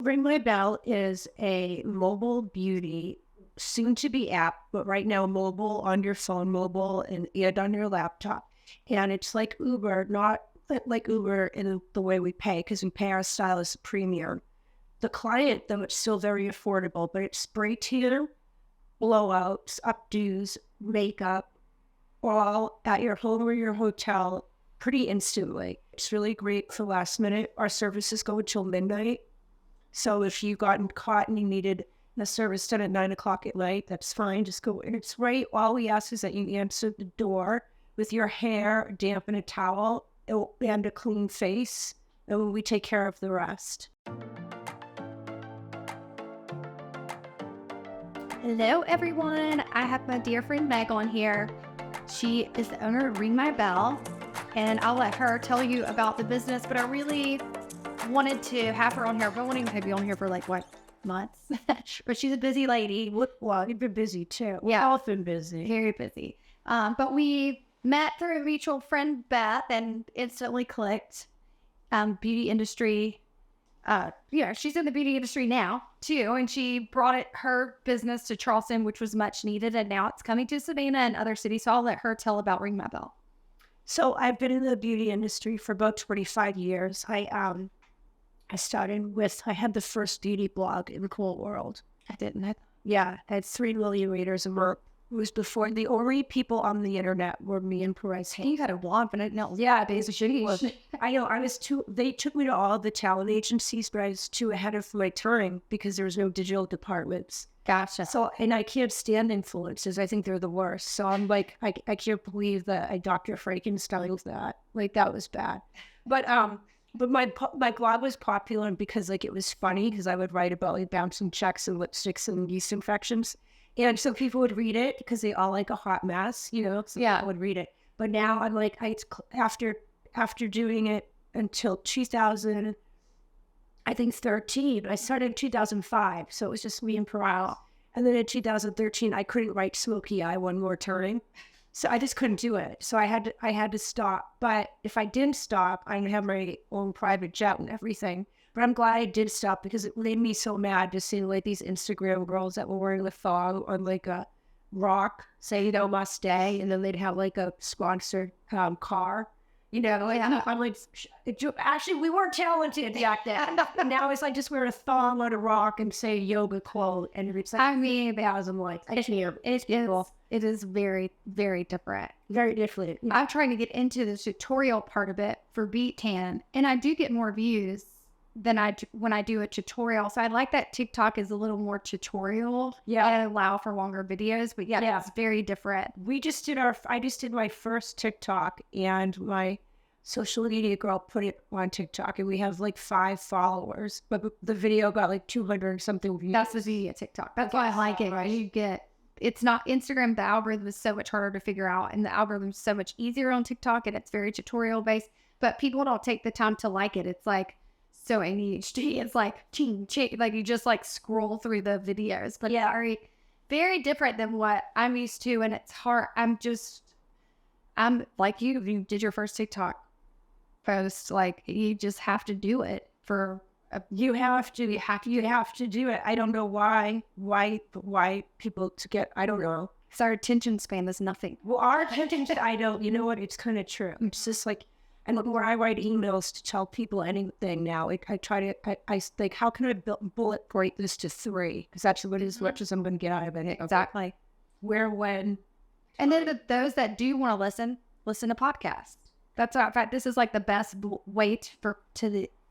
Ring My Belle is a mobile beauty, soon to be app, but right now mobile on your phone, mobile and on your laptop. And it's like Uber, not like Uber in the way we pay, because we pay our stylists a premium. The client, though, it's still very affordable, but it's spray tan, blowouts, updos, makeup, all at your home or your hotel pretty instantly. It's really great for last minute. Our services go until midnight. So if you gotten caught and you needed the service done at 9 o'clock at night, that's fine. Just go. And it's right. All we ask is that you answer the door with your hair damp in a towel and a clean face, and we take care of the rest. Hello, everyone. I have my dear friend Meg on here. She is the owner of Ring My Belle, and I'll let her tell you about the business, but I really wanted to have her on here. I've been wanting to have you on here for months, but she's a busy lady. Well, you've been busy too. Yeah. We've all been busy. Very busy. But we met through a mutual friend, Beth, and instantly clicked. Beauty industry. She's in the beauty industry now too, and she brought her business to Charleston, which was much needed, and now it's coming to Savannah and other cities. So I'll let her tell about Ring My Belle. So I've been in the beauty industry for about 25 years. I had the first beauty blog in the whole world. Yeah, I had 3 million readers a month. It was before the only people on the internet were me and Perez. You had a blog, but I didn't know. Yeah, basically. I know. They took me to all the talent agencies, but I was too ahead of my time because there was no digital departments. Gotcha. So, and I can't stand influencers. I think they're the worst. So I'm like, I can't believe that I Dr. Frankenstein's that. Like, that was bad. But my blog was popular because it was funny, because I would write about bouncing checks and lipsticks and yeast infections. And so people would read it because they all like a hot mess, so people would read it. But now I'm after doing it until 2000, I think 13, I started in 2005. So it was just me and Paral. And then in 2013, I couldn't write smoky eye one more time. So I just couldn't do it. So I had to stop. But if I didn't stop, I would have my own private jet and everything. But I'm glad I did stop, because it made me so mad to see these Instagram girls that were wearing a thong on a rock saying must stay, and then they'd have a sponsored car. I'm like, actually, we weren't talented back then. Now it's just wear a thong on a rock and say yoga quote, and it's I'm like, I can't. It's beautiful. It is very, very different. Very different. I'm trying to get into the tutorial part of it for Beettan, and I do get more views than when I do a tutorial. So I like that TikTok is a little more tutorial. Yeah. And allow for longer videos. But yeah, it's very different. I just did my first TikTok, and my social media girl put it on TikTok, and we have 5 followers, but the video got 200 something views. That's the beauty of TikTok. That's why I like it. Right? It's not Instagram. The algorithm is so much harder to figure out, and the algorithm is so much easier on TikTok, and it's very tutorial based, but people don't take the time to like it. It's so ADHD. It's ching, you just scroll through the videos, but yeah, very, very different than what I'm used to. And it's hard. I'm like you did your first TikTok post, you just have to do it you have to do it. I don't know why people I don't know. Because our attention span is nothing. Well, our attention span, you know what? It's kind of true. It's just and where I write emails to tell people anything now, I try to, I think, how can I bullet point this to 3? Because that's as much as I'm going to get out of it. Exactly. Where, when. And then those that do want to listen to podcasts. That's in fact, this is the best way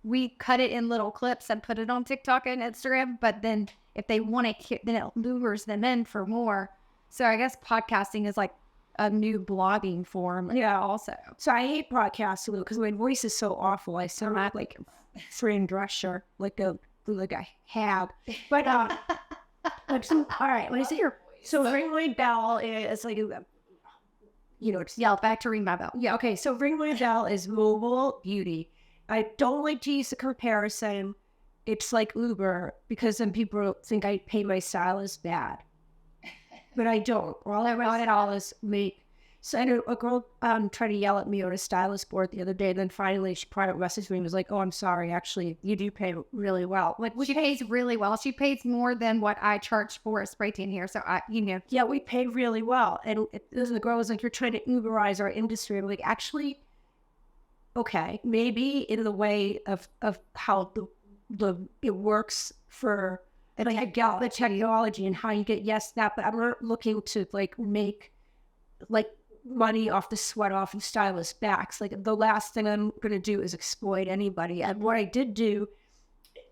we cut it in little clips and put it on TikTok and Instagram. But then if they want to, then it lures them in for more. So I guess podcasting is a new blogging form. Yeah, also. So I hate podcasting because my voice is so awful. I sound like a Fran Drescher, like a hab. But all right. What is it? So Ring My Belle is back to Ring My Belle. Yeah. Okay. So Ring My Belle is mobile beauty. I don't like to use the comparison. It's like Uber, because then people think I pay my stylist bad. But I don't. All I want at all is So I know a girl tried to yell at me on a stylist board the other day, and then finally she private messaged me and was like, "Oh, I'm sorry. Actually, you do pay really well." Like, She pays really well. She pays more than what I charge for a spray tan here. So yeah, we pay really well. And the girl was like, "You're trying to Uberize our industry." I'm like, actually, okay, maybe in the way of how it works for like I get the technology and how you get that, but I'm not looking to like make like money off the sweat off of stylists' backs. Like the last thing I'm gonna do is exploit anybody. And what I did do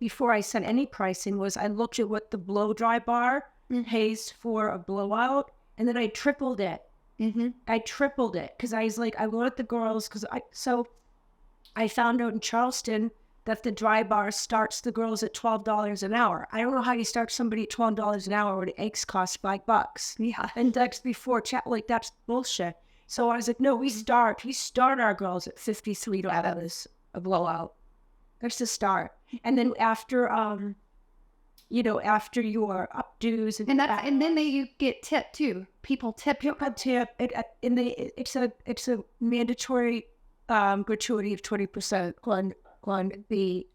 before I sent any pricing was I looked at what the blow dry bar pays for a blowout, and then I tripled it. I tripled it because I was like, I want the girls I found out in Charleston that the dry bar starts the girls at $12 an hour. I don't know how you start somebody at $12 an hour when eggs cost $5. Yeah. And that's before chat, like that's bullshit. So I was like, no, we start our girls at $53 a blowout. That's the start. And then after your updos and then you get tip too. People tip. It's a mandatory gratuity of 20% on the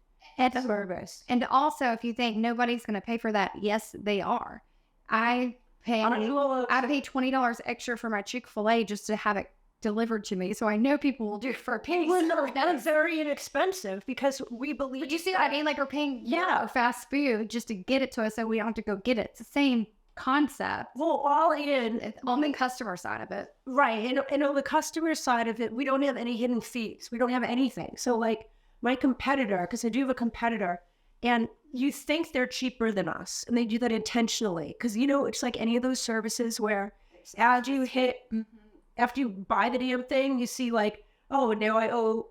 service. And also, if you think nobody's going to pay for that, yes, they are. I pay $20 extra for my Chick-fil-A just to have it delivered to me. So I know people will do it for a penny. Well, no, that is very inexpensive because we believe. But you see what I mean? Like we're paying for fast food just to get it to us, so we don't have to go get it. It's the same concept. Well, it's on the customer side of it. Right. And on the customer side of it, we don't have any hidden fees. We don't have anything. So like my competitor, because I do have a competitor, and you think they're cheaper than us, and they do that intentionally. Because, it's like any of those services where as you hit, after you buy the damn thing, you see like, oh, now I owe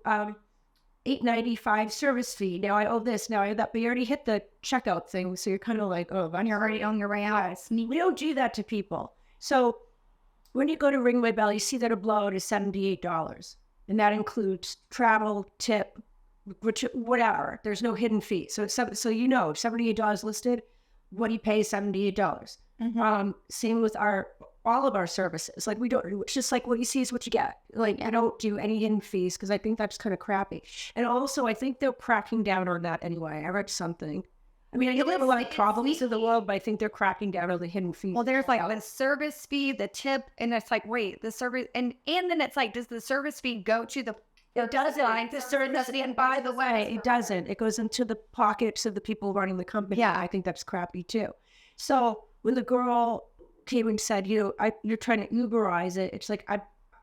$8.95 service fee. Now I owe this. Now I owe that. But you already hit the checkout thing, so you're kind of like, oh, you're already on your way out. We don't do that to people. So when you go to Ring My Belle, you see that a blowout is $78, and that includes travel, tip, which whatever. There's no hidden fee. So $78 listed. What do you pay? $78. Same with all of our services. Like we don't. It's just like what you see is what you get. Like I don't do any hidden fees because I think that's kind of crappy. And also, I think they're cracking down on that anyway. I read something. I mean, I have a lot of problems in the world, but I think they're cracking down on the hidden fees. Well, there's like the service fee, the tip, and it's like, wait, the service, and then it's like, does the service fee go to the? It doesn't. And by the way, it doesn't. It goes into the pockets of the people running the company. Yeah, I think that's crappy too. So when the girl came and said, you're trying to Uberize it, it's like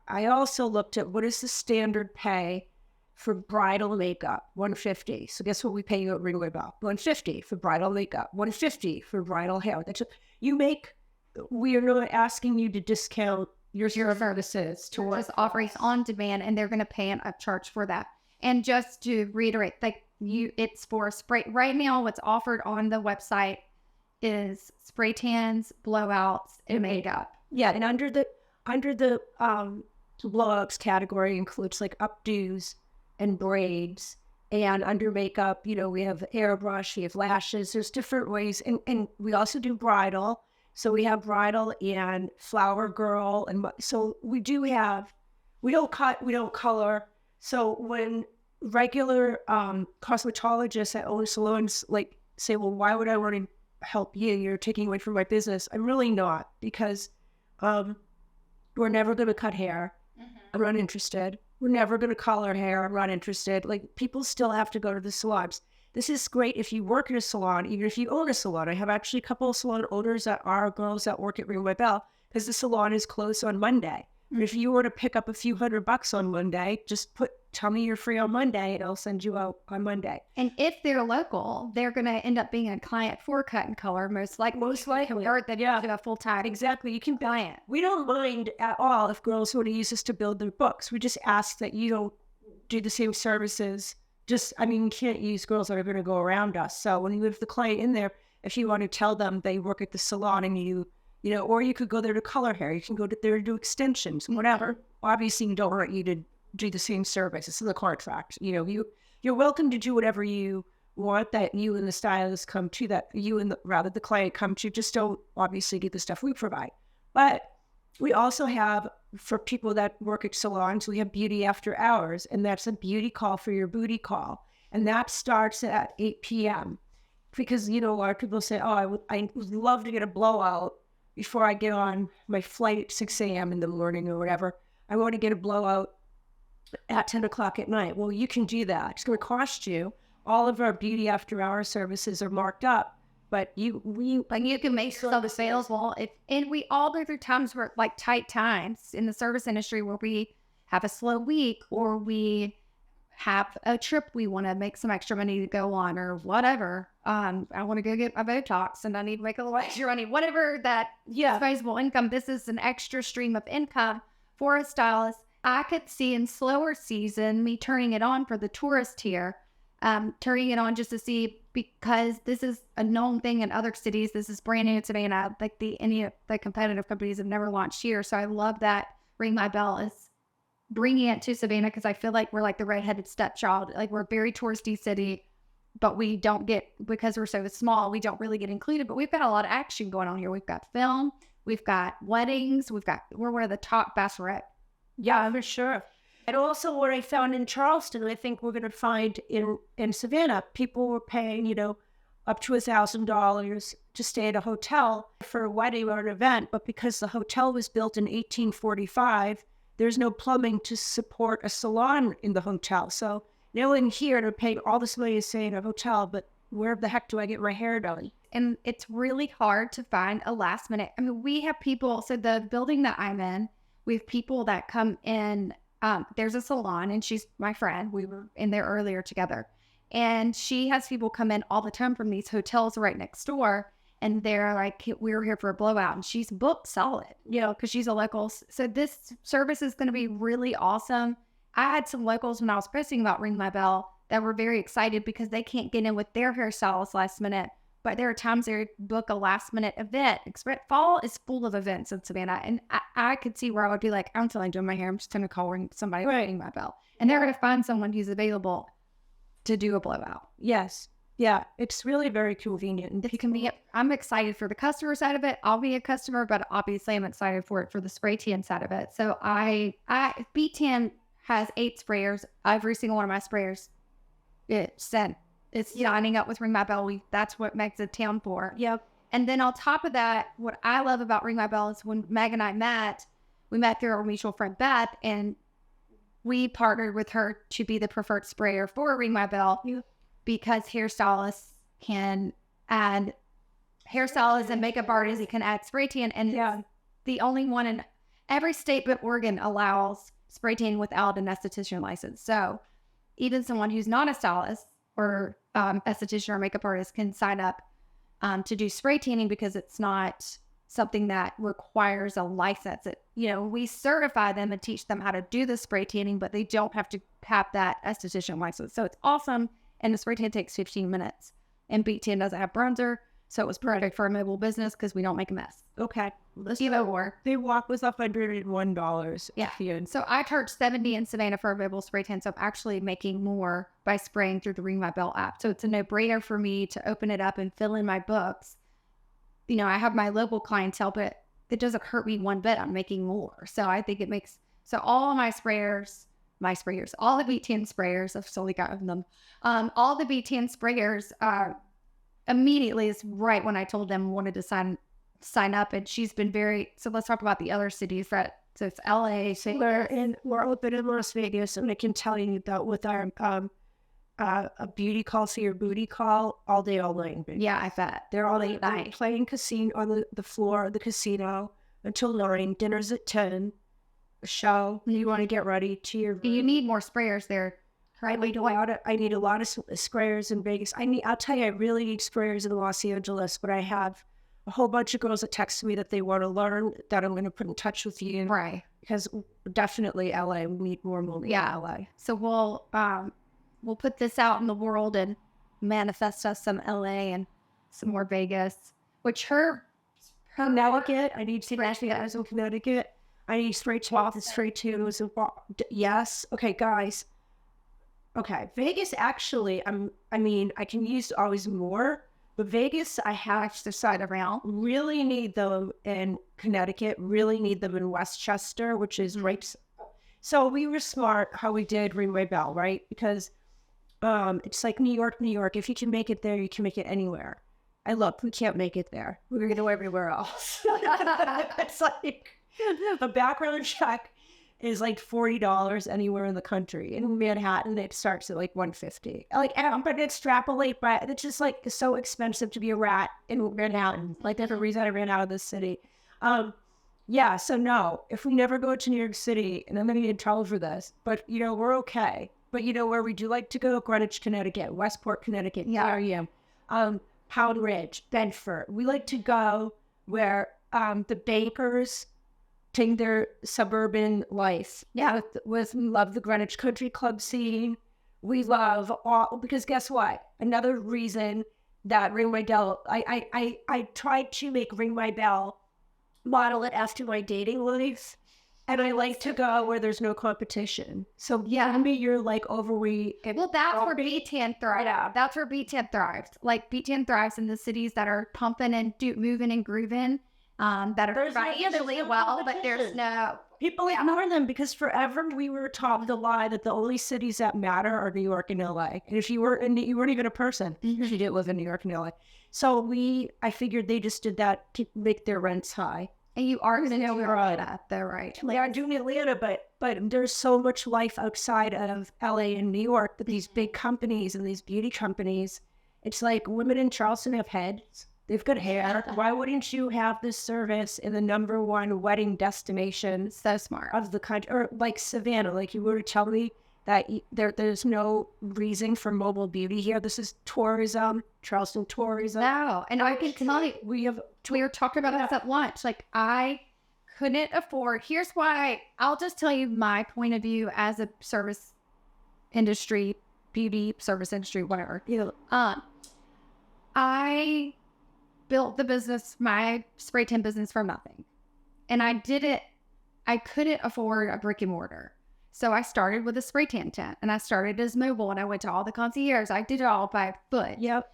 I also looked at what is the standard pay for bridal makeup, $150. So guess what we pay you at Ring My Belle? $150 for bridal makeup, $150 for bridal hair. We are not asking you to discount your services to just offering on demand, and they're going to pay a charge for that. And just to reiterate, it's for spray. Right now, what's offered on the website is spray tans, blowouts, and makeup. Yeah, and under the blowouts category includes like updos and braids, and under makeup, we have airbrush, we have lashes. There's different ways, and we also do bridal. So we have bridal and flower girl, and so we don't cut, we don't color. So when regular cosmetologists at own salons like say, well, why would I want to help you? You're taking away from my business. I'm really not, because we're never going to cut hair. I'm not interested. We're never going to color hair. I'm not interested. Like, people still have to go to the salons. This is great if you work in a salon, even if you own a salon. I have actually a couple of salon owners that are girls that work at Ring My Belle, because the salon is closed on Monday. If you were to pick up a few $100 on Monday, just tell me you're free on Monday and I'll send you out on Monday. And if they're local, they're going to end up being a client for Cut and Color, most likely. Or that a full-time. Exactly. You can client. We don't mind at all if girls want to use this to build their books. We just ask that you don't do the same services. We can't use girls that are going to go around us. So when you have the client in there, if you want to tell them they work at the salon and or you could go there to color hair. You can go there to do extensions, whatever. Obviously, you don't want you to do the same service. It's in the contract. You're welcome to do whatever you want that you and the stylist come to, that you and the client come to. Just don't obviously do the stuff we provide. But We also have, for people that work at salons, we have beauty after hours, and that's a beauty call for your booty call. And that starts at 8 p.m. Because, a lot of people say, oh, I would love to get a blowout before I get on my flight at 6 a.m. in the morning or whatever. I want to get a blowout at 10 o'clock at night. Well, you can do that. It's going to cost you. All of our beauty after hour services are marked up. But you can make stuff available. And we all go through times where, like, tight times in the service industry where we have a slow week or we have a trip we want to make some extra money to go on or whatever. I want to go get my Botox and I need to make a little extra money. Whatever that disposable income. This is an extra stream of income for a stylist. I could see in slower season me turning it on for the tourist here. Turning it on just to see, because this is a known thing in other cities. This is brand new to me, and any of the competitive companies have never launched here. So I love that Ring My Belle is bringing it to Savannah, because I feel like we're like the redheaded stepchild. Like, we're a very touristy city, but we don't get, because we're so small, we don't really get included. But we've got a lot of action going on here. We've got film, we've got weddings, we're one of the top bachelorette. Yeah, for sure. And also what I found in Charleston, I think we're going to find in Savannah, people were paying, up to $1,000 to stay at a hotel for a wedding or an event. But because the hotel was built in 1845, there's no plumbing to support a salon in the hotel. So now in here, they're paying all this money to stay in a hotel, but where the heck do I get my hair done? And it's really hard to find a last minute. I mean, we have people, so the building that I'm in, we have people that come in. There's a salon, and she's my friend. We were in there earlier together. And she has people come in all the time from these hotels right next door. And they're like, we're here for a blowout. And she's booked solid, because she's a local. So this service is going to be really awesome. I had some locals when I was posting about Ring My Belle that were very excited because they can't get in with their hairstylist last minute. But there are times they book a last minute event. Fall is full of events in Savannah. And I could see where I would be like, I'm still doing my hair. I'm just going to call somebody Ring My Belle. And they're going to find someone who's available to do a blowout. Yes. Yeah. It's really very convenient. And I'm excited for the customer side of it. I'll be a customer, but obviously I'm excited for the spray tan side of it. So Beettan has 8 sprayers. Every single one of my sprayers, it's lining up with Ring My Belle. That's what makes it town for. Yep. And then on top of that, what I love about Ring My Belle is when Meg and I met, we met through our mutual friend Beth, and we partnered with her to be the preferred sprayer for Ring My Belle, because hairstylists and makeup artists can add spray tan. And the only one in every state but Oregon allows spray tan without an esthetician license. So even someone who's not a stylist or esthetician or makeup artist can sign up to do spray tanning, because it's not something that requires a license. We certify them and teach them how to do the spray tanning, but they don't have to have that esthetician license. So it's awesome. And the spray tan takes 15 minutes. And Beettan doesn't have bronzer, so it was perfect for a mobile business because we don't make a mess. Okay. Let's give it more. They walk with $101. Yeah. So I charge $70 in Savannah for a mobile spray tan. So I'm actually making more by spraying through the Ring My Belle app. So it's a no-brainer for me to open it up and fill in my books. I have my local clientele, but it doesn't hurt me one bit. I'm making more. So I think it makes, so all of my sprayers, all the Beettan sprayers, I've slowly gotten them. All the Beettan sprayers immediately is right when I told them I wanted to sign up. And she's been so let's talk about the other cities so it's LA. We're open in Las Vegas, and I can tell you that with our a beauty call, so your booty call, all day, all night. Yeah, I bet. They're all night playing casino on the floor of the casino until 9. Dinner's at 10. A show. You want to get ready to your room. You need more sprayers there. I need a lot of sprayers in Vegas. I'll tell you, I really need sprayers in Los Angeles, but I have a whole bunch of girls that text me that they want to learn, that I'm going to put in touch with you. Right. Because definitely LA, we need more movement in LA. So we'll put this out in the world and manifest us some LA and some more Vegas, which Connecticut, I need sprayers in Connecticut. I need spray 12 and spray 2s. Yes. Okay, guys. Okay, Vegas actually, I can use always more, But Vegas, I have to decide around. Really need them in Connecticut. Really need them in Westchester, which is right. So we were smart how we did Ring My Belle, right? Because it's like New York, New York. If you can make it there, you can make it anywhere. I look, we can't make it there. We're gonna go everywhere else. It's like a background check is like $40 anywhere in the country. In Manhattan, it starts at like $150. Like, but extrapolate, but it's just like it's so expensive to be a rat in Manhattan. Like, that's the reason I ran out of this city. Yeah, so no, if we never go to New York City, and I'm gonna get in trouble for this, but we're okay. But where we do like to go? Greenwich, Connecticut, Westport, Connecticut. Yeah, where I am. Pound Ridge, Bedford. We like to go where the bankers take their suburban life. Yeah, we love the Greenwich Country Club scene. We love because guess what? Another reason that Ring My Belle, I tried to make Ring My Belle model it after my dating life. And I like to go where there's no competition. So yeah, maybe you're like overweight. Well, that's where Beettan thrives. Yeah. That's where Beettan thrives. Like Beettan thrives in the cities that are pumping and moving and grooving. That are financially well, but there's no people ignore them because forever we were taught the lie that the only cities that matter are New York and LA. And if you weren't even a person, you didn't live in New York and LA. So I figured they just did that to make their rents high. And you are going to do Atlanta, though, right? They are doing Atlanta, but there's so much life outside of LA and New York that these big companies and these beauty companies, it's like women in Charleston have heads. They've got hair. Why wouldn't you have this service in the #1 wedding destination? So smart. Of the country, or like Savannah, like you were to tell me that there's no reason for mobile beauty here. This is tourism, Charleston tourism. No, and I can tell you, we were talking about this at lunch. Like I couldn't afford. Here's why. I'll just tell you my point of view as a service industry, beauty service industry, whatever. I built the business, my spray tan business, for nothing. And I couldn't afford a brick and mortar. So I started with a spray tan tent and I started as mobile and I went to all the concierges. I did it all by foot. Yep.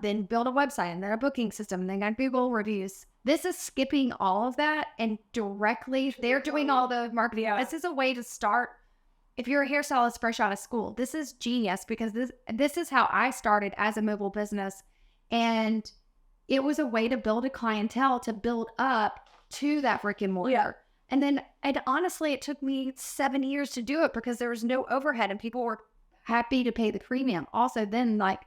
Then build a website and then a booking system and then got Google reviews. This is skipping all of that and directly they're doing all the marketing. Yeah. This is a way to start. If you're a hairstylist fresh out of school, this is genius because this is how I started as a mobile business. And it was a way to build a clientele to build up to that brick and mortar. Yeah. And honestly, it took me 7 years to do it because there was no overhead and people were happy to pay the premium. Also, then like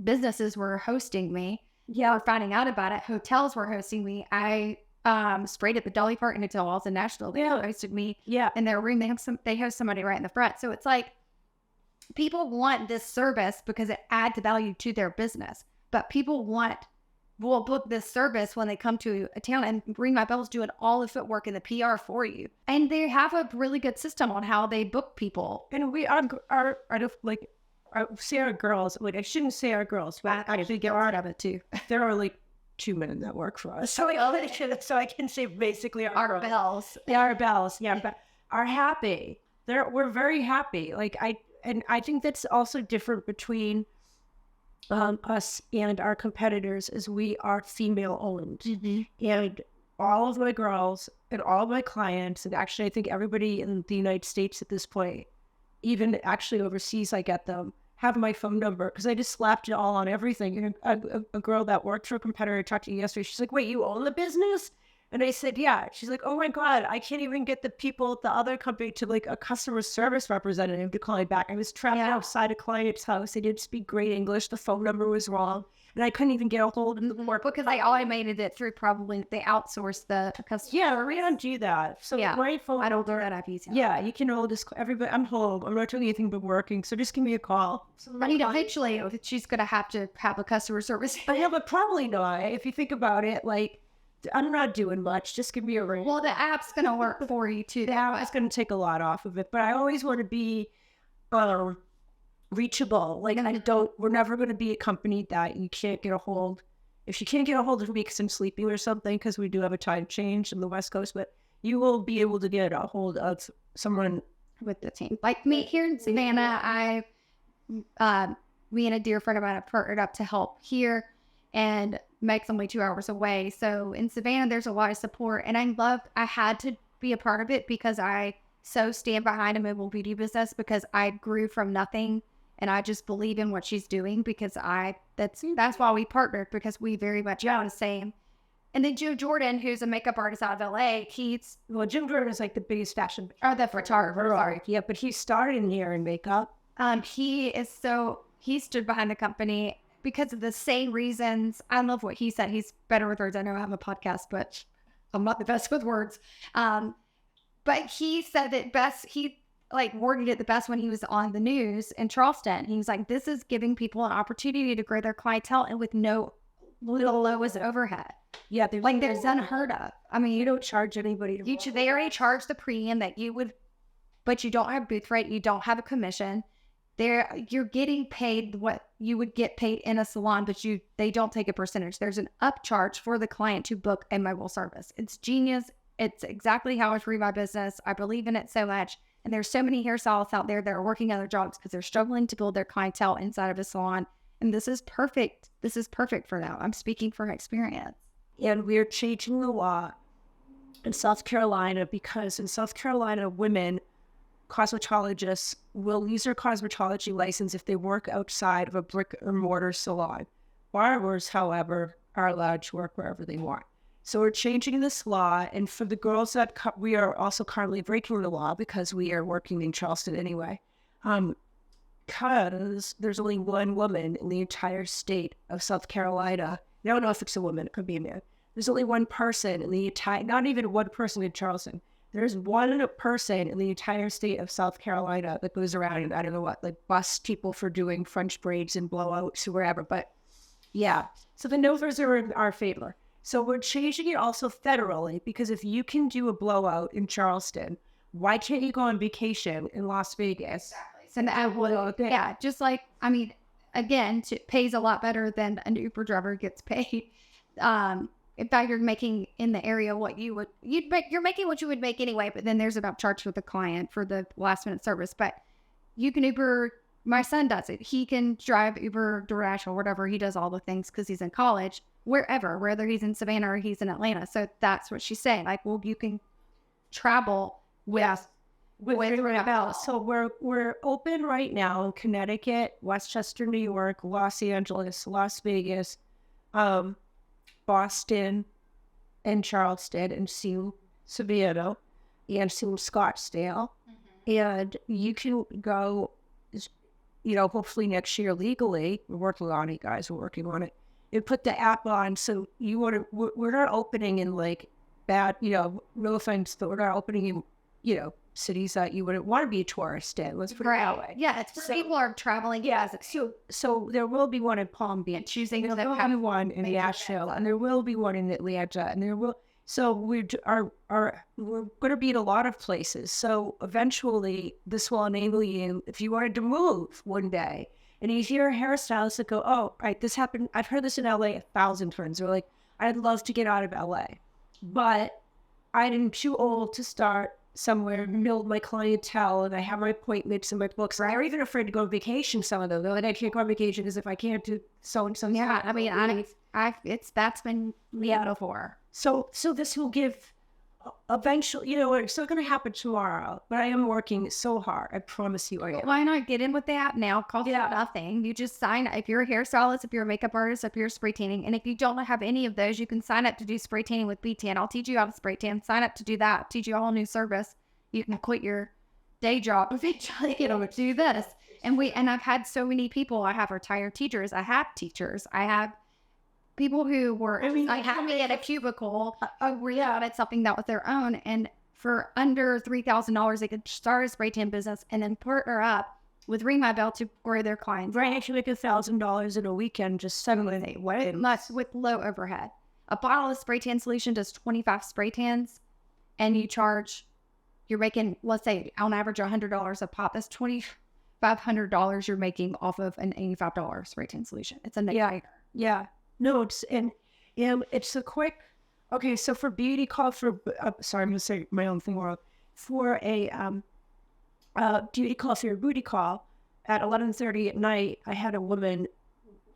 businesses were hosting me. Yeah, we're finding out about it. Hotels were hosting me. I sprayed at the Dolly Parton Hotel, also Nashville. They hosted me. Yeah, in their room. They host somebody right in the front. So it's like people want this service because it adds value to their business. But people will book this service when they come to a town, and Ring My Belle's doing all the footwork and the PR for you. And they have a really good system on how they book people. And we say our girls, like I shouldn't say our girls, but I actually get part of it too. There are like 2 men that work for us. So I can say basically our bells. They are bells, yeah, but are happy. We're very happy. Like I think that's also different between us and our competitors is we are female owned. Mm-hmm. And all of my girls and all of my clients, and actually I think everybody in the United States at this point, even actually overseas, I get them, have my phone number because I just slapped it all on everything. And a girl that worked for a competitor I talked to yesterday, she's like, wait, you own the business? And I said, yeah. She's like, oh my God, I can't even get the people at the other company to like a customer service representative to call me back. I was trapped outside a client's house. I didn't speak great English. The phone number was wrong. And I couldn't even get a hold of the work. Because I automated it through probably, they outsourced the customer. Yeah, we don't do that. So my phone. I don't do that up easy. Yeah, you can all just, everybody, I'm home. I'm not doing anything but working. So just give me a call. Eventually, she's going to have a customer service. Yeah, but probably not. If you think about it, like, I'm not doing much. Just give me a ring. Well, the app's going to work for you too. The app is going to take a lot off of it, but I always want to be reachable. Like we're never going to be a company that you can't get a hold. If you can't get a hold of me because I'm sleeping or something, because we do have a time change in the West Coast, but you will be able to get a hold of someone with the team. Like me here in Savannah, me and a dear friend of mine have partnered up to help here. and makes only 2 hours away. So in Savannah, there's a lot of support, and I had to be a part of it because I so stand behind a mobile beauty business because I grew from nothing, and I just believe in what she's doing because that's why we partnered, because we very much are the same. And then Joe Jordan, who's a makeup artist out of LA, Jim Jordan is like the biggest fashion. the photographer, sorry. Yeah, but he started in hair and makeup. He stood behind the company because of the same reasons. I love what he said. He's better with words. I know I have a podcast, but I'm not the best with words. But he said that best, he worded it the best when he was on the news in Charleston. He was like, this is giving people an opportunity to grow their clientele and with no lowest overhead. Yeah, there's unheard of. I mean, you don't charge anybody. They already charge the premium that you would, but you don't have booth rate. You don't have a commission. You're getting paid what you would get paid in a salon, but they don't take a percentage. There's an upcharge for the client to book a mobile service. It's genius. It's exactly how I treat my business. I believe in it so much. And there's so many hairstylists out there that are working other jobs because they're struggling to build their clientele inside of a salon. And this is perfect. This is perfect for them. I'm speaking from experience. And we're changing the law in South Carolina because in South Carolina, women cosmetologists will lose their cosmetology license if they work outside of a brick or mortar salon. Barbers, however, are allowed to work wherever they want. So we're changing this law. And for the girls that we are also currently breaking the law because we are working in Charleston anyway. Because there's only one woman in the entire state of South Carolina. I don't know if it's a woman, it could be a man. There's only one person in the entire, not even one person in Charleston. There's one person in the entire state of South Carolina that goes around and I don't know what, busts people for doing French braids and blowouts or wherever. But yeah, so the numbers are in our favor. So we're changing it also federally because if you can do a blowout in Charleston, why can't you go on vacation in Las Vegas? Exactly. Yeah, just again, it pays a lot better than an Uber driver gets paid. In fact, you're making in the area what you're making what you would make anyway, but then there's an upcharge for the client for the last minute service. But you can Uber, my son does it. He can drive Uber, DoorDash, or whatever. He does all the things because he's in college, whether he's in Savannah or he's in Atlanta. So that's what she's saying. You can travel with Ring My Belle. So we're open right now in Connecticut, Westchester, New York, Los Angeles, Las Vegas, Boston, and Charleston, and soon Savannah, and soon Scottsdale. And you can go, hopefully next year legally. We're working on it, guys. We're working on it. And put the app on. So we're not opening in bad, no offense, but we're not opening in, cities that you wouldn't want to be a tourist in. Let's put it that way. Yeah, people are traveling. Yeah, so there will be one in Palm Beach. There will be one in Nashville, and there will be one in Atlanta, and there will. So we're going to be in a lot of places. So eventually, this will enable you if you wanted to move one day, and you hear a hairstylist that go, "Oh, right, this happened. I've heard this in LA 1,000 times." They're like, "I'd love to get out of LA, but I'm too old to start somewhere and build my clientele, and I have my appointments and my books. Or I'm even afraid to go on vacation. Some of them, though, and I can't go on vacation as if I can't do so and so. Yeah, that's been before. So this will give eventually, it's still going to happen tomorrow, but I am working so hard. I promise you I am. Why not get in with the app now? Cost you nothing. You just sign if you're a hairstylist, if you're a makeup artist, if you're spray tanning, and if you don't have any of those, you can sign up to do spray tanning with Beettan. I'll teach you how to spray tan. Sign up to do that. Teach you a whole new service. You can quit your day job eventually do this. And I've had so many people. I have retired teachers. I have teachers. I have people who were me at a cubicle at something that was their own, and for under $3,000 they could start a spray tan business and then partner up with Ring My Belle to grow their clients. Right, actually make $1,000 in a weekend just suddenly with low overhead. A bottle of spray tan solution does 25 spray tans, and you're making, let's say on average $100 a pop. That's $2,500 you're making off of an $85 spray tan solution. It's a no-brainer. Yeah. No, it's a quick. Okay, so for beauty call sorry, I'm gonna say my own thing wrong. For a beauty call for your booty call at 11:30 at night, I had a woman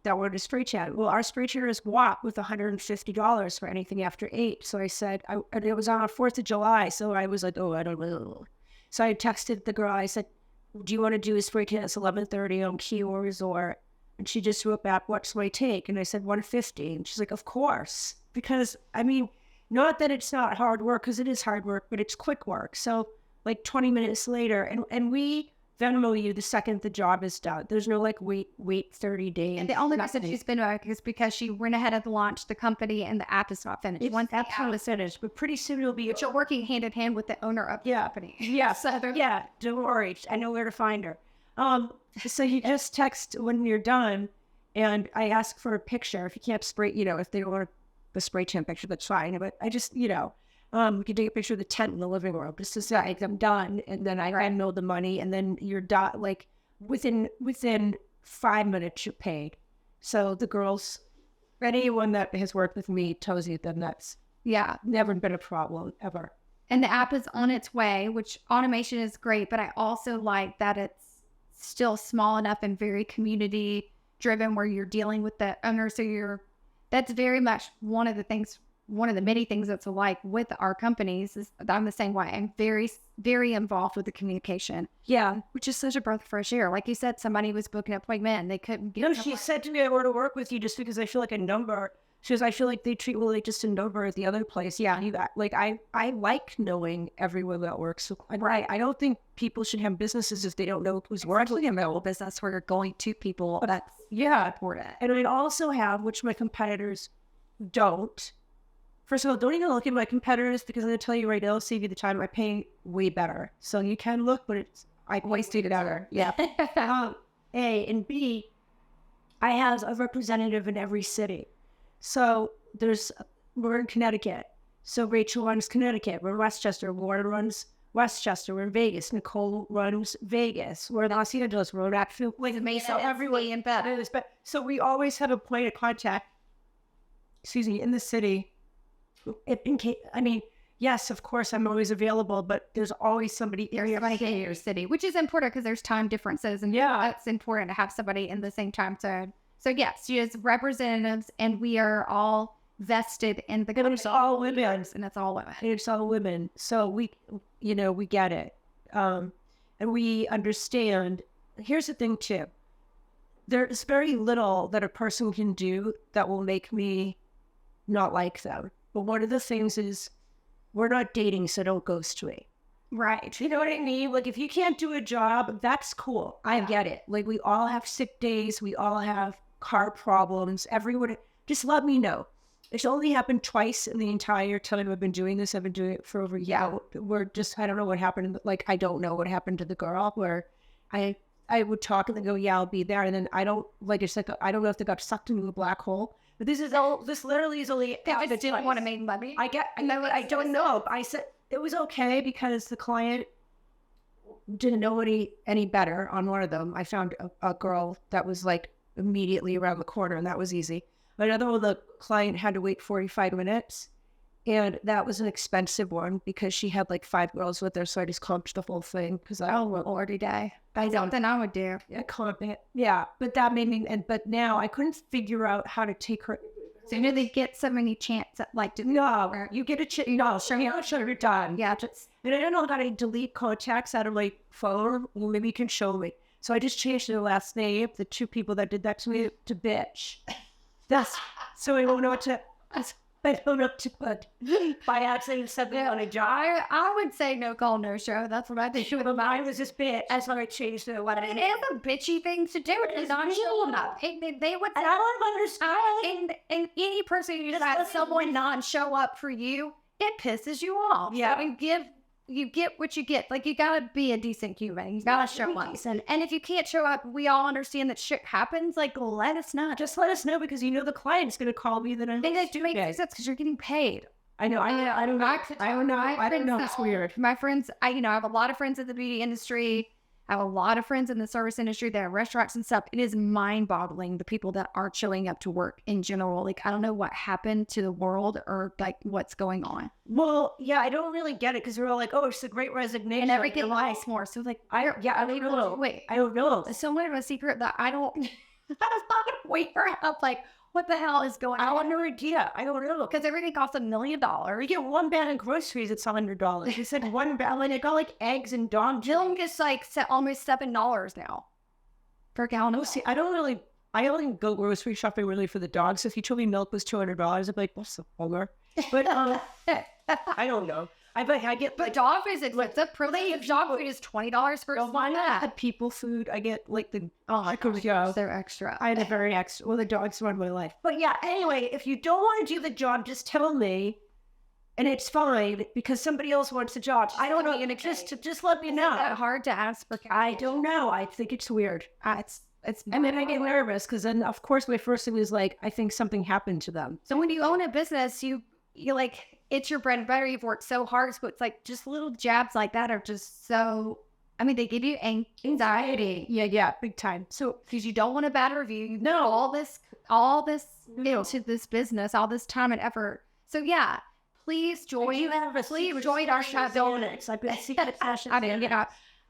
that wanted a spray tan. Well, our spray tan is WAP with $150 for anything after 8. So I said, and it was on a 4th of July. So I was like, oh, I don't know. So I texted the girl. I said, do you want to do a spray tan? It's 11:30 on Kiowa Resort. And she just wrote back, what's my take? And I said, 150. And she's like, of course. Because, I mean, not that it's not hard work, because it is hard work, but it's quick work. So like 20 minutes later, and we Venmo you the second the job is done. There's no like wait 30 days. And the only reason she's been back is because she went ahead and launched the company and the app is not finished. Once the app is finished, but pretty soon it'll be. But you're working hand in hand with the owner of the company. Yeah, yeah. Don't worry, I know where to find her. So you just text when you're done, and I ask for a picture. If you can't spray, if they don't want the spray tan picture, that's fine. But I just, we can take a picture of the tent in the living room just to say I'm done, and then I know the money, and then you're done. Like within 5 minutes, you're paid. So the girls, anyone that has worked with me tells you that that's never been a problem ever. And the app is on its way, which automation is great, but I also like that it's still small enough and very community driven where you're dealing with the owner. So that's very much one of the many things that's alike with our companies is I'm the same way. I'm very, very involved with the communication. Yeah. Which is such a breath of fresh air. Like you said, somebody was booking an appointment and they couldn't get she said to me, I want to work with you just because I feel like a number. She goes, I feel like they treat me like just a number at the other place. Yeah, I knew that. Like, I like knowing everyone that works. So, right. I don't think people should have businesses if they don't know who's working in their little business where you're going to people. That's important. And I also have, which my competitors don't. First of all, don't even look at my competitors because I'm going to tell you right now, I'll save you the time. I pay way better. So you can look, but I wasted it out. Yeah. A and B, I have a representative in every city. So we're in Connecticut. So Rachel runs Connecticut. We're in Westchester. Laura runs Westchester. We're in Vegas. Nicole runs Vegas. We're in Los Angeles. We're in Acton. So everyone. So we always have a point of contact, in the city. In case, yes, of course, I'm always available, but there's always somebody in your city, which is important because there's time differences. And it's important to have somebody in the same time zone. So yes, she is representatives, and we are all vested in the company. It's all women, and it's all women. It's all women. So we get it, and we understand. Here's the thing too: there's very little that a person can do that will make me not like them. But one of the things is, we're not dating, so don't ghost me. Right. You know what I mean? Like, if you can't do a job, that's cool. I get it. Like, we all have sick days. We all have car problems. Everyone, just let me know. It's only happened twice in the entire time I've been doing this. I've been doing it for over a year. I don't know what happened. Like, I don't know what happened to the girl where I would talk and then go, yeah, I'll be there. And then I don't know if they got sucked into a black hole. But this literally is only. I didn't want to make money. I don't know. I said it was okay because the client didn't know any better on one of them. I found a girl that was like immediately around the corner, and that was easy. But another one, the client had to wait 45 minutes, and that was an expensive one because she had like 5 girls with her. So I just comped the whole thing because Lordy day. That's something I would do. Yeah, but that made me. But now I couldn't figure out how to take her. So do they get so many chances? No, you get a chance. No, sure, you're done. Yeah, and I don't know how to delete contacts out of my phone. Well, maybe you can show me. So I just changed their last name. The 2 people that did that to me to bitch. So I don't know what to. I don't know what to put. By accident, something on a job. I would say no call, no show. That's what I think. Mine was this bitch. That's why I changed it. It is a bitchy thing to do. It's not showing up. They would. And I don't understand. And any person who has someone not show up for you, it pisses you off. Yeah. So you get what you get. Like, you gotta be a decent human. You gotta show up. And if you can't show up, we all understand that shit happens. Like, let us know. Just let us know because the client's gonna call me. Then I think that do make sense because you're getting paid. I know. I don't know. It's weird. My friends, I have a lot of friends in the beauty industry. I have a lot of friends in the service industry that have restaurants and stuff. It is mind-boggling, the people that aren't showing up to work in general. Like, I don't know what happened to the world or, like, what's going on. Well, yeah, I don't really get it because we're all like, oh, it's a great resignation. And everything lies more. So, like, I don't know. Wait, I don't know. Someone have a secret that I don't I was not going to wake her up. Like, what the hell is going on? I have no idea. I don't know. Because everything costs $1 million. You get one bag of groceries, it's $100. You said one bag, and it got like eggs and dog Milk is like almost $7 now for a gallon of milk. See, I only go grocery shopping really for the dogs. If you told me milk was $200, I'd be like, what's the bugger? But I don't know. I get, But dog food is expensive. Probably dog food is $20 for why not? Had people food. I get like they're extra. I had a very extra. Well, the dogs run my life. But yeah, anyway, if you don't want to do the job, just tell me, and it's fine because somebody else wants the job. I don't know. Just let me know. Is that hard to ask for? I don't know. I think it's weird. And then I get nervous because then, of course, my first thing was like, I think something happened to them. So when you own a business, you like, it's your bread and butter. You've worked so hard. So it's like just little jabs like that are just so, I mean, they give you anxiety. Yeah, big time. So because you don't want a bad review. You know, all this into this business, all this time and effort. So yeah, please join our shop. Donuts. I've been seeing the passion.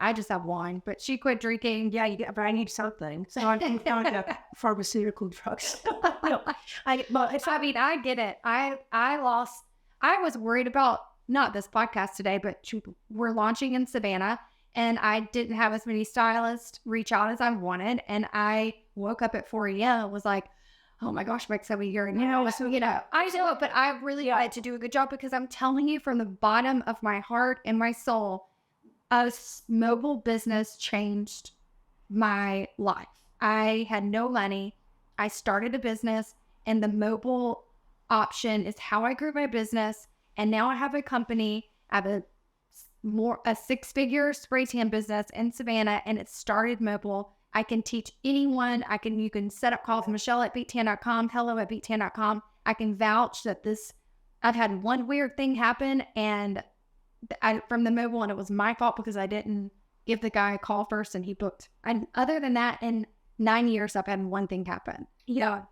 I just have wine, but she quit drinking. Yeah, but I need something. So I'm found pharmaceutical drugs. I get it. I was worried about not this podcast today, but we're launching in Savannah, and I didn't have as many stylists reach out as I wanted. And I woke up at 4 a.m. and was like, oh my gosh, Mike's over here now. So, I know, but I really wanted to do a good job because I'm telling you from the bottom of my heart and my soul, a mobile business changed my life. I had no money. I started a business, and the mobile option is how I grew my business. And now I have a company. I have a 6-figure spray tan business in Savannah, and it started mobile. I can teach anyone. You can set up calls, Michelle at beettan.com, hello at beettan.com. I can vouch that I've had one weird thing happen and from the mobile, and it was my fault because I didn't give the guy a call first and he booked. And other than that, in 9 years, I've had one thing happen. Yeah.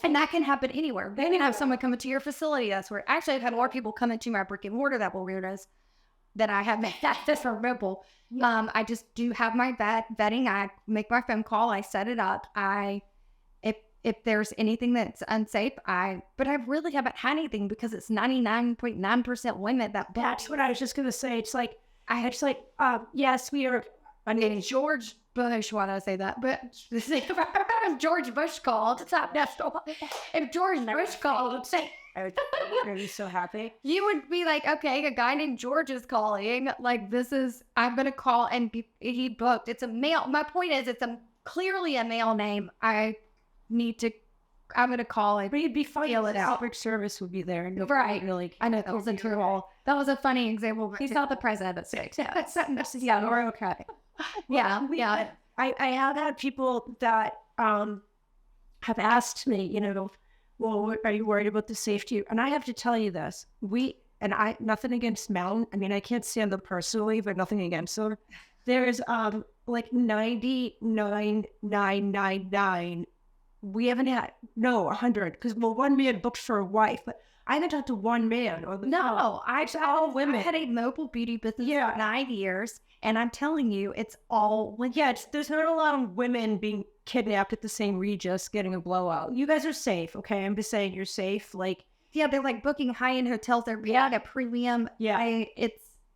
And that can happen anywhere. They can have someone come into your facility. That's where actually I've had more people come into my brick and mortar that were weirdos that I have made access for mobile. I just do have my vetting. I make my phone call. I set it up. If there's anything that's unsafe, but I really haven't had anything because it's 99.9% women that book. That's what I was just going to say. It's like, yes, we are. I mean, George Bush, why did I say that? But if George Bush called, it's not national. If George Bush called, I would be so happy. You would be like, okay, a guy named George is calling. Like, I'm going to call and he booked. It's a male. My point is, it's clearly a male name. I'm going to call it. But it'd be funny. Feel it out. Public service would be there. Right. Really. I know that was that was a funny example. He's not the president of the state. Yeah, we're okay. Yeah. I have had people that have asked me, well, are you worried about the safety? And I have to tell you this. Nothing against Mountain. I mean, I can't stand them personally, but nothing against them. There's like 99,999. We haven't had 100 because one man booked for a wife, but I haven't talked to one man. It's all women. I had a mobile beauty business for 9 years, and I'm telling you, it's all women. Yeah, there's not a lot of women being kidnapped at the same Regis getting a blowout. You guys are safe, okay? I'm just saying you're safe. Like, yeah, they're like booking high-end hotels. They're at a premium. Yeah,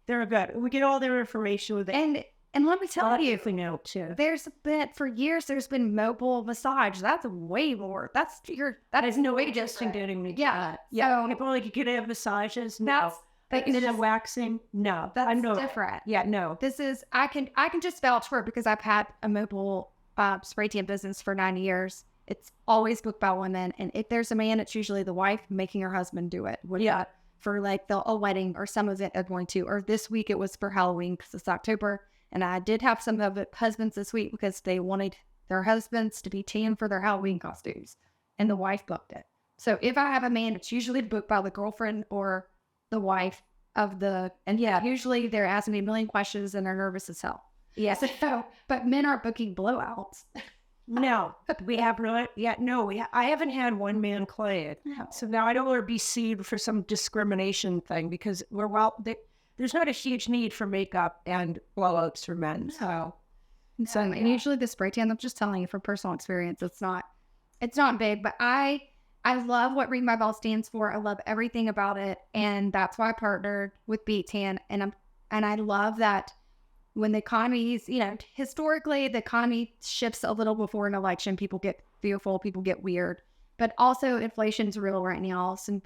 they're good. We get all their information with it. And let me tell you, too. For years, there's been mobile massage. That's way more. That is no way just doing me. Yeah. Yeah. So, people like you can have massages. No. Waxing. No. That's different. Yeah. No. I can just vouch for it because I've had a mobile spray tan business for 9 years. It's always booked by women. And if there's a man, it's usually the wife making her husband do it. For like a wedding or some event they're going to. Or this week it was for Halloween because it's October. And I did have some of it husbands this week because they wanted their husbands to be tan for their Halloween costumes. And the wife booked it. So if I have a man, it's usually booked by the girlfriend or the wife usually they're asking me a million questions and they're nervous as hell. Yes. But men aren't booking blowouts. No, we have not yet. No, I haven't had one man client. No. So now I don't want to be sued for some discrimination thing because there's not a huge need for makeup and blowouts for men. So So and usually the spray tan, I'm just telling you from personal experience, it's not big, but I love what Ring My Belle stands for. I love everything about it. And that's why I partnered with Beettan. And I love that when the economy's, historically the economy shifts a little before an election, people get fearful, people get weird, but also inflation's real right now. So,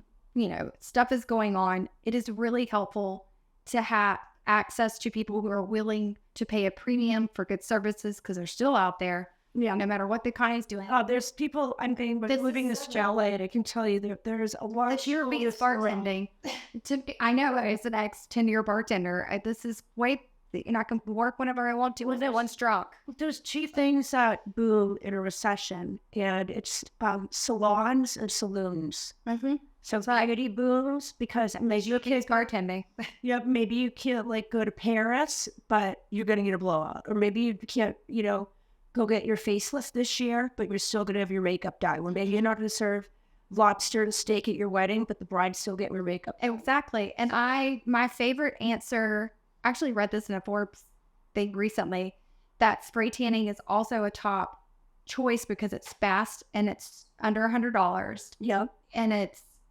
stuff is going on. It is really helpful to have access to people who are willing to pay a premium for good services because they're still out there. Yeah, no matter what the economy's doing. There's people I'm paying, but living this chalet, and I can tell you there's a lot of year being bartending. I know as an ex-10-year bartender, this is way. I can work whenever I want to. One's drunk. There's two things that boom in a recession, and it's salons and saloons. Mm-hmm. Society booms because maybe you can't bartending. Yeah, maybe you can't go to Paris, but you're going to get a blowout, or maybe you can't, go get your facelift this year, but you're still going to have your makeup done. Or maybe you're not going to serve lobster and steak at your wedding, but the bride's still getting her makeup done. Exactly. And my favorite answer. Actually read this in a Forbes thing recently, that spray tanning is also a top choice because it's fast and it's under $100. Yeah. And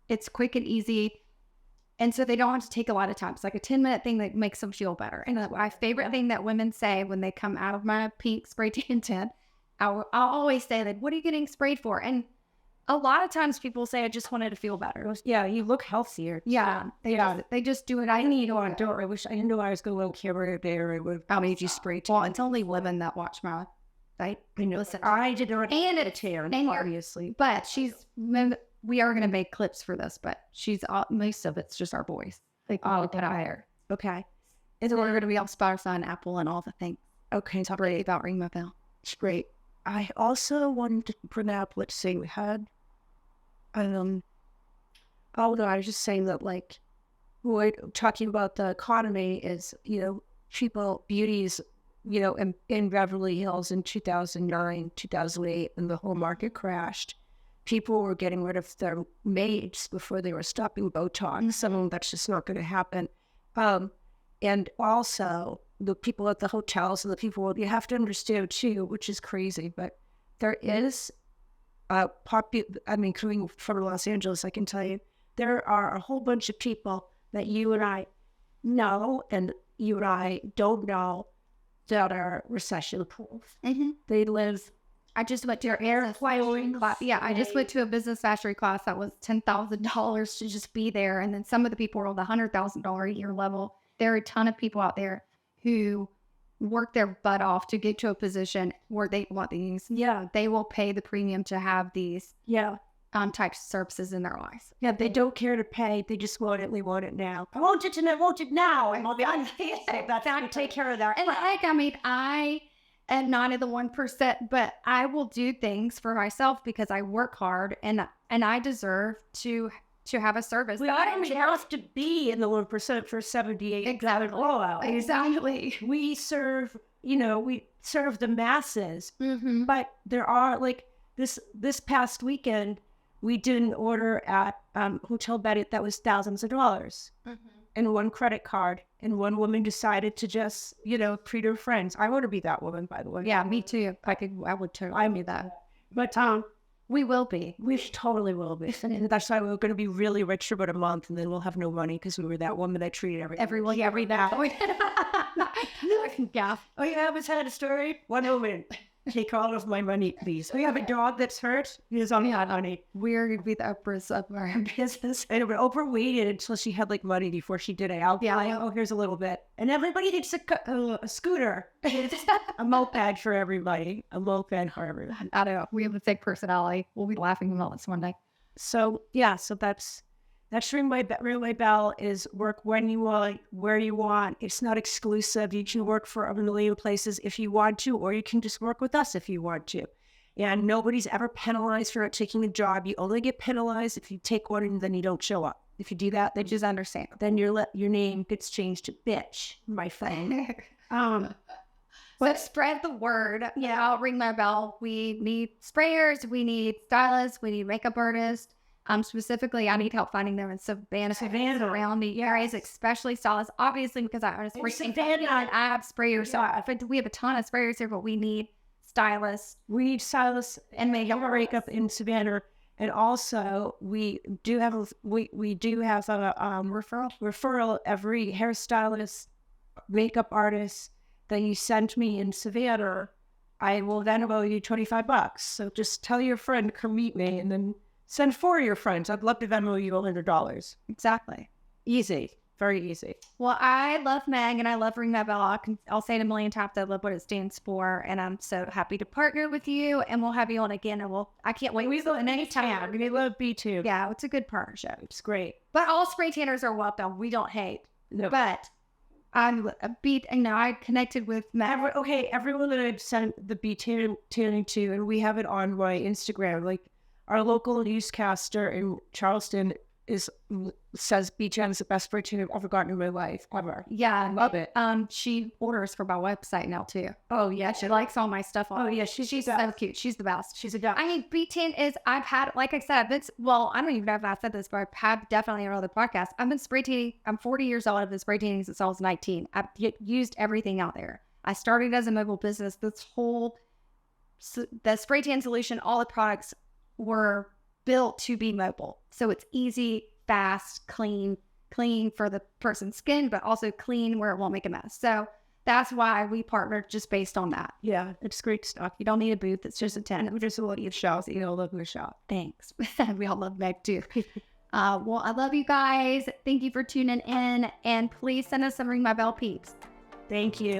it's quick and easy. And so they don't have to take a lot of time. It's like a 10-minute thing that makes them feel better. And my favorite thing that women say when they come out of my pink spray tan tent, I'll always say, like, what are you getting sprayed for? And a lot of times people say, I just wanted to feel better. Yeah, you look healthier. Yeah, they just do it. I need one. I wish I knew I was going to camera there. It would made you spray tan. Well, it's only women that watch my site. Listen, I did not. And it's tan, obviously. But we are going to make clips for this, but most of it's just our voice. Like, put out hair. Okay. And then we're going to be on Spotify and Apple and all the things. Okay. Talk about Ring My Belle. It's great. I also wanted to bring up, let's say we had, I was just saying that, we're talking about the economy is, beauties, in Beverly Hills in 2009, 2008, and the whole market crashed. People were getting rid of their maids before they were stopping Botox. Some of them, that's just not going to happen. And also the people at the hotels and the people, you have to understand too, which is crazy, but there is coming from Los Angeles, I can tell you, there are a whole bunch of people that you and I know and you and I don't know that are recession-proof. Mm-hmm. They live. I just went to air flying class. Yeah, I just went to a business mastery class that was $10,000 to just be there. And then some of the people are on the $100,000 a year level. There are a ton of people out there who work their butt off to get to a position where they want these. Yeah. They will pay the premium to have these types of services in their lives. Yeah, they don't care to pay. They just want it. They want it now. I want it and I want it now. And I'll be honest. That's how to take care of that. And I am not in the 1%, but I will do things for myself because I work hard and I deserve to have a service. We don't have to be in the 1% for 78. Exactly. We serve, the masses. Mm-hmm. But there are this past weekend, we did an order at Hotel Betty that was thousands of dollars. Mm-hmm. And one credit card, and one woman decided to just, treat her friends. I want to be that woman, by the way. Yeah, me too. I would too. I mean that. But we will be. We totally will be. And that's why we're going to be really rich for about a month, and then we'll have no money because we were that woman that treated everyone every now. Yeah. Oh, you haven't had a story? One moment. Take all of my money, please. We have a dog that's hurt. He's on money. We're going to be the Oprah's of our business. And Oprah waited until she had money before she did it. Here's a little bit. And everybody gets a scooter. A moped for everybody. A moped for everybody. I don't know. We have a thick personality. We'll be laughing about this one day. So that's Ring My Belle is work when you want, where you want. It's not exclusive. You can work for a million places if you want to, or you can just work with us if you want to. And nobody's ever penalized for not taking a job. You only get penalized if you take one and then you don't show up. If you do that, they just understand. Then your name gets changed to bitch, my friend. Let's spread the word. Yeah, Ring My Belle. We need sprayers. We need stylists. We need makeup artists. Specifically, I need help finding them in Savannah, around the areas, especially stylists. Obviously, because I own a spray Savannah, and I have sprayers. So we have a ton of sprayers here, but we need stylists. We need stylists And and makeup in Savannah. And also, we do have a referral. Every hairstylist, makeup artist that you send me in Savannah, I will Venmo you $25. So just tell your friend, come meet me, and then send 4 of your friends. I'd love to Venmo you $100. Exactly. Easy. Very easy. Well, I love Meg and I love Ring My Belle. I'll say it a million times. I love what it stands for. And I'm so happy to partner with you. And we'll have you on again. And I can't wait. We love anytime. We love B2. Yeah, it's a good partnership. It's great. But all spray tanners are welcome. We don't hate. No. But I'm a Beet. I connected with Meg. Everyone that I've sent the Beet tanning to, and we have it on my Instagram. Like our local newscaster in Charleston says Beettan is the best spray tan I've ever gotten in my life ever. Yeah, I love it. She orders for my website now too. Oh yeah, She likes all my stuff. She's so cute. She's the best. She's a duck. I mean, Beettan is. I've had, like I said, I don't even know if I said this, but I've had definitely on other podcasts. I've been spray tanning. I'm 40 years old. I've been spray tanning since I was 19. I've used everything out there. I started as a mobile business. The spray tan solution, all the products were built to be mobile. So it's easy, fast, clean for the person's skin, but also clean where it won't make a mess. So that's why we partnered just based on that. Yeah, it's great stuff. You don't need a booth. It's just a tent. We just love your shop. You know, love your shop. Thanks. We all love Meg too. Well, I love you guys. Thank you for tuning in. And please send us some Ring My Belle peeps. Thank you.